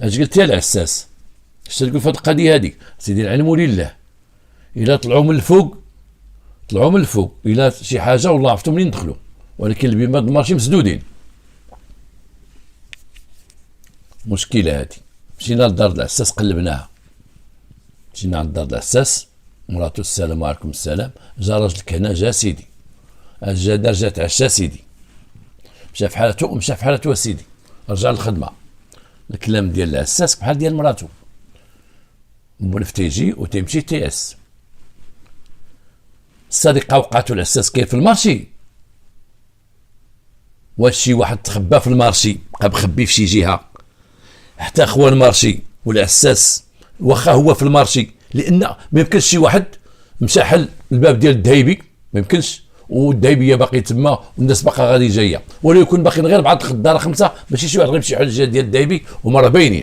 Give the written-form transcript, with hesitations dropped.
اش قلت يا العساس؟ اش تقول في هذه القضيه هذه؟ سيدي العلم لله، الا طلعوا من الفوق الا شي حاجه والله عرفتوا منين ندخلوا، ولكن البيبان ماشي مسدودين. مشكله هذه. مشينا لدار العساس قلبناها، مشينا عند دار العساس، مراتو السلام عليكم السلام، جا راجلك هنا، جا سيدي، جا تعشى سيدي، مشى في حالته سيدي، رجع للخدمه. الكلام ديال العساس بحال ديال مراتو، مولف تيجي وتمشي تيأس. السرقه وقعتو العساس كاين في المارشي، واش شي واحد تخبى في المارشي بقى مخبي في شي جهه حتى خوان المارشي والعساس واخا هو في المارشي، لان ما يمكنش شي واحد مشى حل الباب ديال الدهيبي، ما يمكنش، والدهيبيه باقي تما والناس باقا غادي جايه، ولا يكون باقيين غير بعض الخضاره 5، ماشي شي واحد غيمشي يحل الجهه ديال الدهيبي، هما راه باينين.